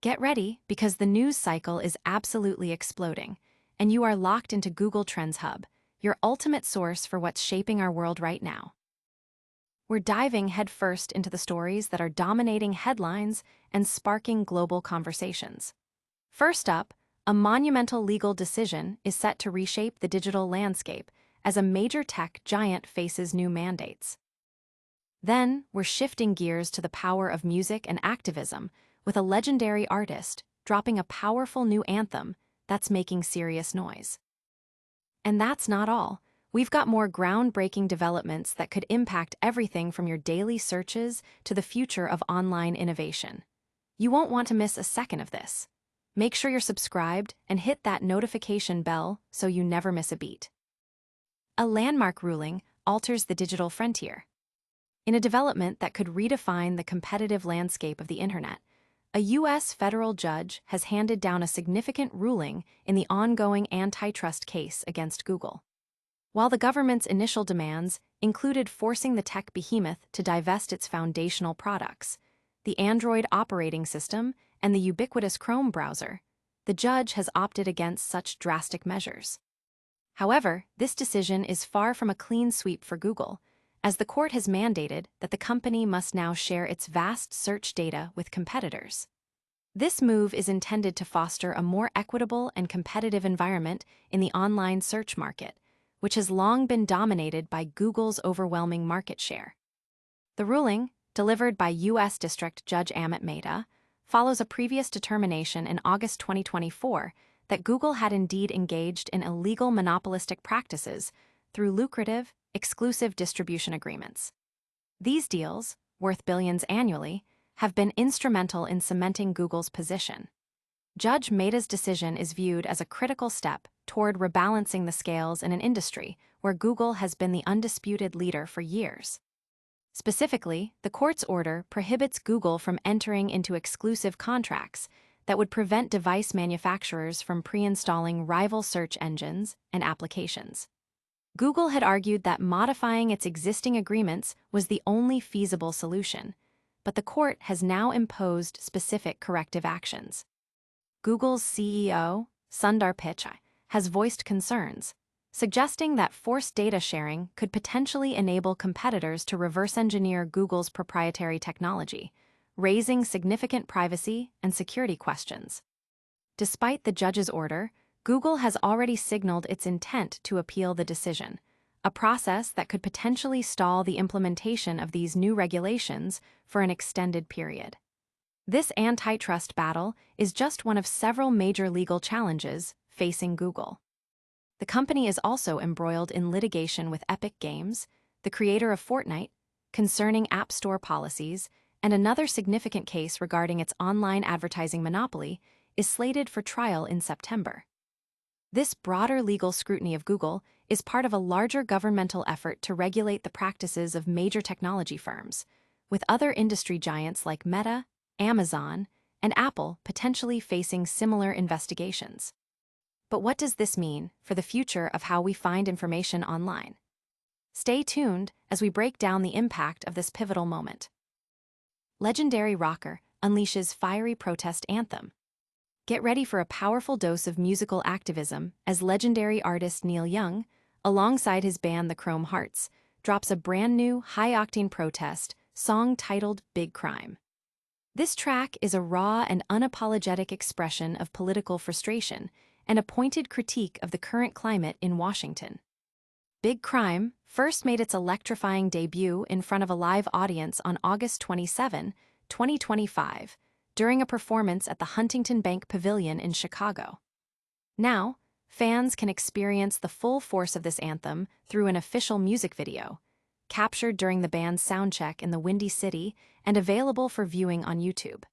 Get ready because the news cycle is absolutely exploding, and you are locked into Google Trends Hub, your ultimate source for what's shaping our world right now. We're diving headfirst into the stories that are dominating headlines and sparking global conversations. First up, a monumental legal decision is set to reshape the digital landscape as a major tech giant faces new mandates. Then, we're shifting gears to the power of music and activism, with a legendary artist dropping a powerful new anthem that's making serious noise. And that's not all. We've got more groundbreaking developments that could impact everything from your daily searches to the future of online innovation. You won't want to miss a second of this. Make sure you're subscribed and hit that notification bell so you never miss a beat. A landmark ruling alters the digital frontier. In a development that could redefine the competitive landscape of the internet, a U.S. federal judge has handed down a significant ruling in the ongoing antitrust case against Google. While the government's initial demands included forcing the tech behemoth to divest its foundational products, the Android operating system and the ubiquitous Chrome browser, the judge has opted against such drastic measures. However, this decision is far from a clean sweep for Google, as the court has mandated that the company must now share its vast search data with competitors. This move is intended to foster a more equitable and competitive environment in the online search market, which has long been dominated by Google's overwhelming market share. The ruling, delivered by U.S. District Judge Amit Mehta, follows a previous determination in August 2024 that Google had indeed engaged in illegal monopolistic practices through lucrative, exclusive distribution agreements. These deals, worth billions annually, have been instrumental in cementing Google's position. Judge Mehta's decision is viewed as a critical step toward rebalancing the scales in an industry where Google has been the undisputed leader for years. Specifically, the court's order prohibits Google from entering into exclusive contracts that would prevent device manufacturers from pre-installing rival search engines and applications. Google had argued that modifying its existing agreements was the only feasible solution, but the court has now imposed specific corrective actions. Google's CEO, Sundar Pichai, has voiced concerns, suggesting that forced data sharing could potentially enable competitors to reverse-engineer Google's proprietary technology, raising significant privacy and security questions. Despite the judge's order, Google has already signaled its intent to appeal the decision, a process that could potentially stall the implementation of these new regulations for an extended period. This antitrust battle is just one of several major legal challenges facing Google. The company is also embroiled in litigation with Epic Games, the creator of Fortnite, concerning App Store policies, and another significant case regarding its online advertising monopoly is slated for trial in September. This broader legal scrutiny of Google is part of a larger governmental effort to regulate the practices of major technology firms, with other industry giants like Meta, Amazon, and Apple potentially facing similar investigations. But what does this mean for the future of how we find information online? Stay tuned as we break down the impact of this pivotal moment. Legendary rocker unleashes fiery protest anthem. Get ready for a powerful dose of musical activism as legendary artist Neil Young, alongside his band the Chrome Hearts, drops a brand new, high-octane protest song titled Big Crime. This track is a raw and unapologetic expression of political frustration and a pointed critique of the current climate in Washington. Big Crime first made its electrifying debut in front of a live audience on August 27, 2025, during a performance at the Huntington Bank Pavilion in Chicago. Now, fans can experience the full force of this anthem through an official music video, captured during the band's soundcheck in the Windy City and available for viewing on YouTube.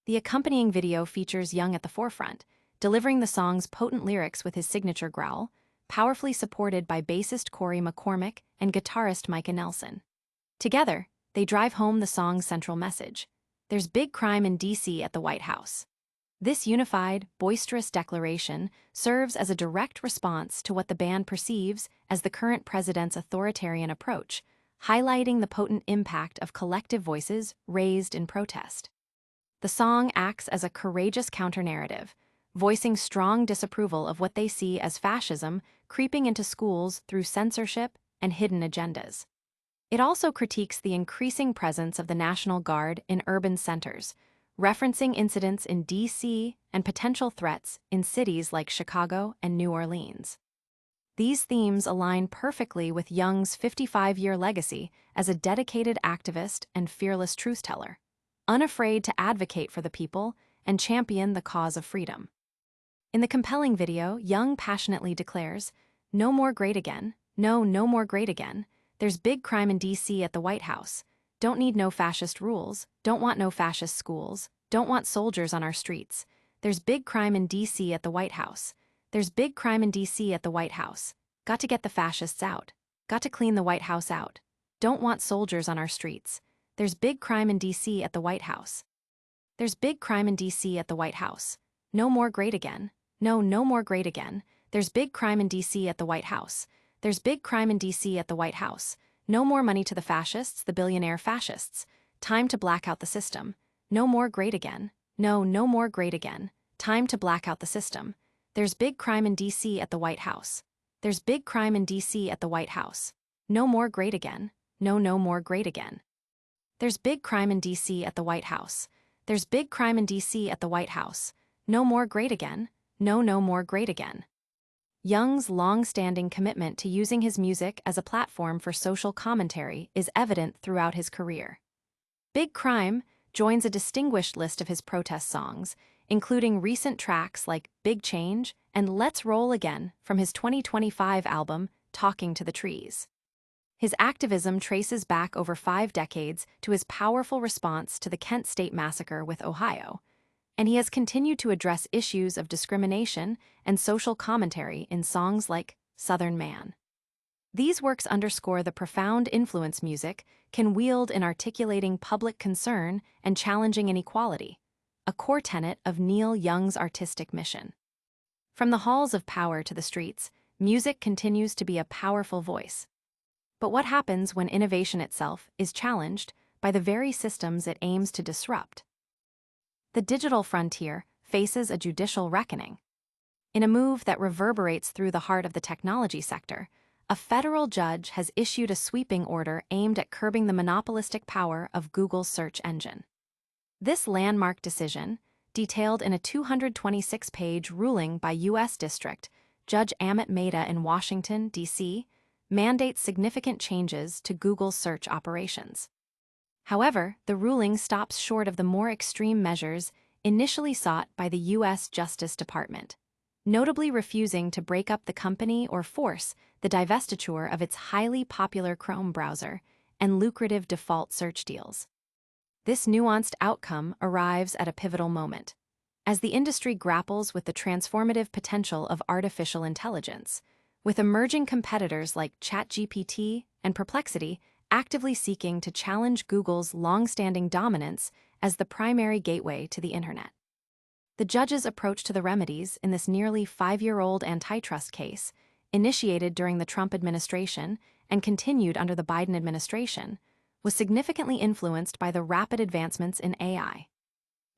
The accompanying video features Young at the forefront, delivering the song's potent lyrics with his signature growl, powerfully supported by bassist Corey McCormick and guitarist Micah Nelson. Together, they drive home the song's central message: there's big crime in D.C. at the White House. This unified, boisterous declaration serves as a direct response to what the band perceives as the current president's authoritarian approach, highlighting the potent impact of collective voices raised in protest. The song acts as a courageous counter-narrative, voicing strong disapproval of what they see as fascism creeping into schools through censorship and hidden agendas. It also critiques the increasing presence of the National Guard in urban centers, referencing incidents in D.C. and potential threats in cities like Chicago and New Orleans. These themes align perfectly with Young's 55-year legacy as a dedicated activist and fearless truth-teller, unafraid to advocate for the people and champion the cause of freedom. In the compelling video, Young passionately declares, "No more great again. No, no more great again. There's big crime in D.C. at the White House. Don't need no fascist rules. Don't want no fascist schools. Don't want soldiers on our streets. There's big crime in D.C. at the White House. There's big crime in D.C. at the White House. Got to get the fascists out. Got to clean the White House out. Don't want soldiers on our streets. There's big crime in D.C. at the White House. There's big crime in D.C. at the White House. No more great again. No, no more great again. There's big crime in D.C. at the White House. There's big crime in D.C. at the White House. No more money to the fascists, the billionaire fascists. Time to black out the system. No more great again. No, no more great again. Time to black out the system. There's big crime in D.C. at the White House. There's big crime in D.C. at the White House. No more great again. No, no more great again. There's big crime in D.C. at the White House. There's big crime in D.C. at the White House. No more great again. No, no more great again. Young's long-standing commitment to using his music as a platform for social commentary is evident throughout his career. Big Crime joins a distinguished list of his protest songs, including recent tracks like Big Change and Let's Roll Again from his 2025 album, Talking to the Trees. His activism traces back over 5 decades to his powerful response to the Kent State Massacre with Ohio, and he has continued to address issues of discrimination and social commentary in songs like Southern Man. These works underscore the profound influence music can wield in articulating public concern and challenging inequality, a core tenet of Neil Young's artistic mission. From the halls of power to the streets, music continues to be a powerful voice. But what happens when innovation itself is challenged by the very systems it aims to disrupt? The digital frontier faces a judicial reckoning. In a move that reverberates through the heart of the technology sector, a federal judge has issued a sweeping order aimed at curbing the monopolistic power of Google's search engine. This landmark decision, detailed in a 226-page ruling by U.S. District Judge Amit Mehta in Washington, D.C., mandates significant changes to Google's search operations. However, the ruling stops short of the more extreme measures initially sought by the U.S. Justice Department, notably refusing to break up the company or force the divestiture of its highly popular Chrome browser and lucrative default search deals. This nuanced outcome arrives at a pivotal moment, as the industry grapples with the transformative potential of artificial intelligence, with emerging competitors like ChatGPT and Perplexity actively seeking to challenge Google's long-standing dominance as the primary gateway to the internet. The judge's approach to the remedies in this nearly 5-year-old antitrust case, initiated during the Trump administration and continued under the Biden administration, was significantly influenced by the rapid advancements in AI.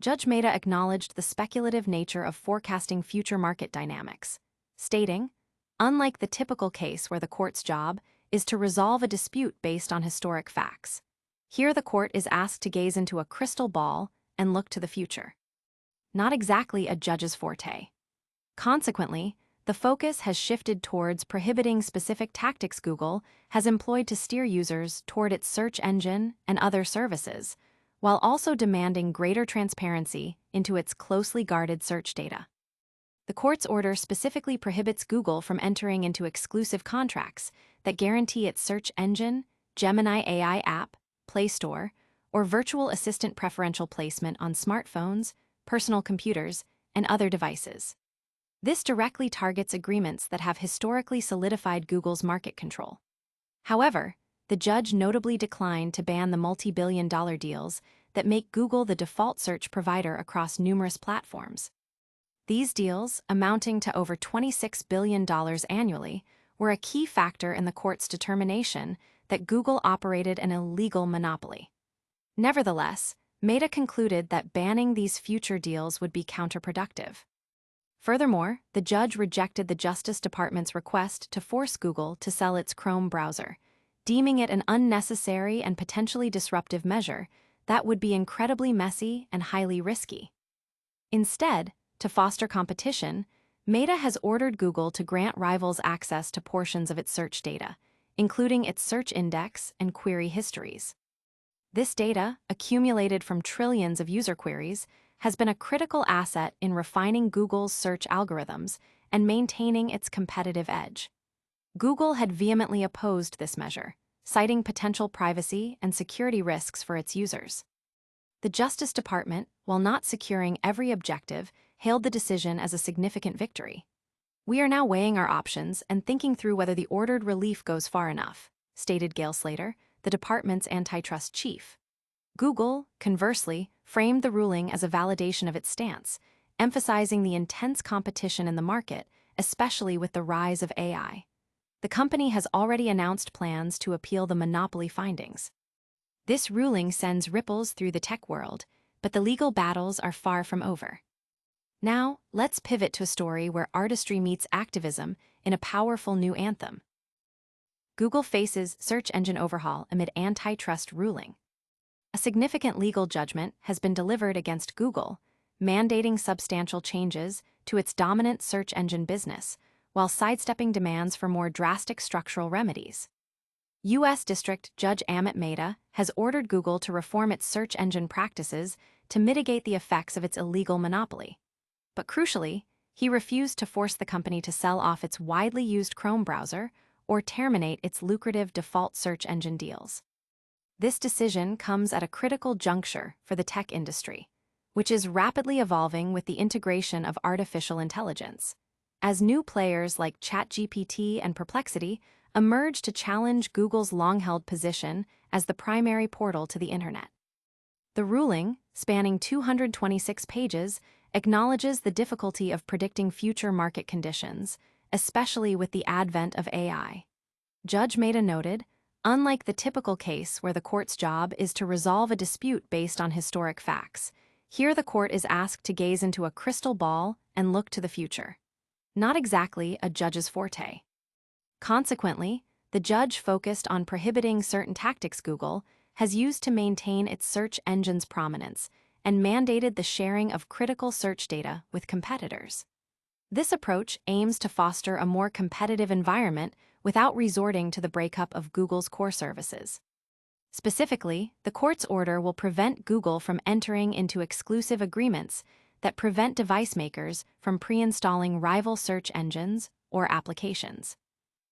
Judge Mehta acknowledged the speculative nature of forecasting future market dynamics, stating, "Unlike the typical case where the court's job is to resolve a dispute based on historic facts, here the court is asked to gaze into a crystal ball and look to the future." Not exactly a judge's forte. Consequently, the focus has shifted towards prohibiting specific tactics Google has employed to steer users toward its search engine and other services, while also demanding greater transparency into its closely guarded search data. The court's order specifically prohibits Google from entering into exclusive contracts that guarantee its search engine, Gemini AI app, Play Store, or virtual assistant preferential placement on smartphones, personal computers, and other devices. This directly targets agreements that have historically solidified Google's market control. However, the judge notably declined to ban the multi-billion-dollar deals that make Google the default search provider across numerous platforms. These deals, amounting to over $26 billion annually, were a key factor in the court's determination that Google operated an illegal monopoly. Nevertheless, Meta concluded that banning these future deals would be counterproductive. Furthermore, the judge rejected the Justice Department's request to force Google to sell its Chrome browser, deeming it an unnecessary and potentially disruptive measure that would be incredibly messy and highly risky. Instead, to foster competition, Meta has ordered Google to grant rivals access to portions of its search data, including its search index and query histories. This data, accumulated from trillions of user queries, has been a critical asset in refining Google's search algorithms and maintaining its competitive edge. Google had vehemently opposed this measure, citing potential privacy and security risks for its users. The Justice Department, while not securing every objective, hailed the decision as a significant victory. "We are now weighing our options and thinking through whether the ordered relief goes far enough," stated Gail Slater, the department's antitrust chief. Google, conversely, framed the ruling as a validation of its stance, emphasizing the intense competition in the market, especially with the rise of AI. The company has already announced plans to appeal the monopoly findings. This ruling sends ripples through the tech world, but the legal battles are far from over. Now, let's pivot to a story where artistry meets activism in a powerful new anthem. Google faces search engine overhaul amid antitrust ruling. A significant legal judgment has been delivered against Google, mandating substantial changes to its dominant search engine business, while sidestepping demands for more drastic structural remedies. U.S. District Judge Amit Mehta has ordered Google to reform its search engine practices to mitigate the effects of its illegal monopoly. But crucially, he refused to force the company to sell off its widely used Chrome browser or terminate its lucrative default search engine deals. This decision comes at a critical juncture for the tech industry, which is rapidly evolving with the integration of artificial intelligence, as new players like ChatGPT and Perplexity emerge to challenge Google's long-held position as the primary portal to the internet. The ruling, spanning 226 pages, acknowledges the difficulty of predicting future market conditions, especially with the advent of AI. Judge Mehta noted, unlike the typical case where the court's job is to resolve a dispute based on historic facts, here the court is asked to gaze into a crystal ball and look to the future. Not exactly a judge's forte. Consequently, the judge focused on prohibiting certain tactics Google has used to maintain its search engine's prominence and mandated the sharing of critical search data with competitors. This approach aims to foster a more competitive environment without resorting to the breakup of Google's core services. Specifically, the court's order will prevent Google from entering into exclusive agreements that prevent device makers from pre-installing rival search engines or applications.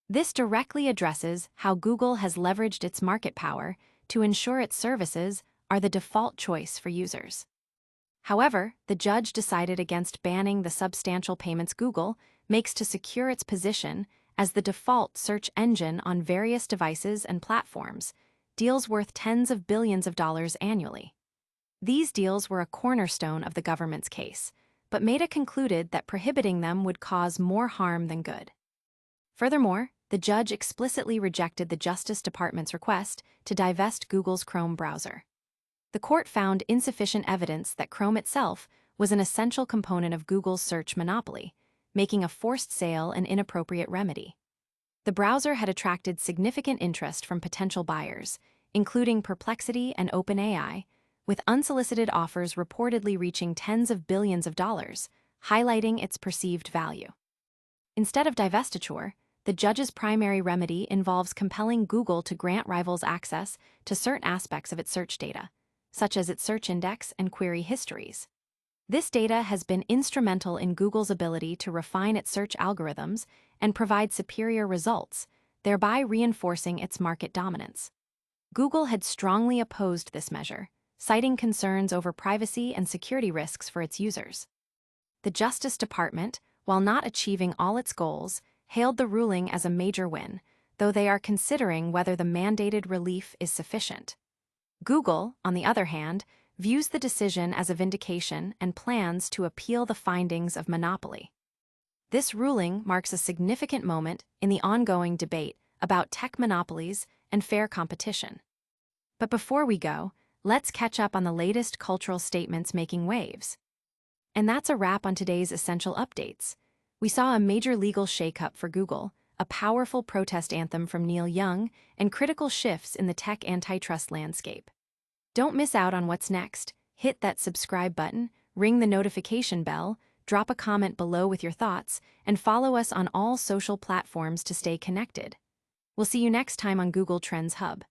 This directly addresses how Google has leveraged its market power to ensure its services are the default choice for users. However, the judge decided against banning the substantial payments Google makes to secure its position as the default search engine on various devices and platforms, deals worth tens of billions of dollars annually. These deals were a cornerstone of the government's case, but Mehta concluded that prohibiting them would cause more harm than good. Furthermore, the judge explicitly rejected the Justice Department's request to divest Google's Chrome browser. The court found insufficient evidence that Chrome itself was an essential component of Google's search monopoly, making a forced sale an inappropriate remedy. The browser had attracted significant interest from potential buyers, including Perplexity and OpenAI, with unsolicited offers reportedly reaching tens of billions of dollars, highlighting its perceived value. Instead of divestiture, the judge's primary remedy involves compelling Google to grant rivals access to certain aspects of its search data, such as its search index and query histories. This data has been instrumental in Google's ability to refine its search algorithms and provide superior results, thereby reinforcing its market dominance. Google had strongly opposed this measure, citing concerns over privacy and security risks for its users. The Justice Department, while not achieving all its goals, hailed the ruling as a major win, though they are considering whether the mandated relief is sufficient. Google, on the other hand, views the decision as a vindication and plans to appeal the findings of monopoly. This ruling marks a significant moment in the ongoing debate about tech monopolies and fair competition. But before we go, let's catch up on the latest cultural statements making waves. And that's a wrap on today's essential updates. We saw a major legal shakeup for Google, a powerful protest anthem from Neil Young, and critical shifts in the tech antitrust landscape. Don't miss out on what's next. Hit that subscribe button, ring the notification bell, drop a comment below with your thoughts, and follow us on all social platforms to stay connected. We'll see you next time on Google Trends Hub.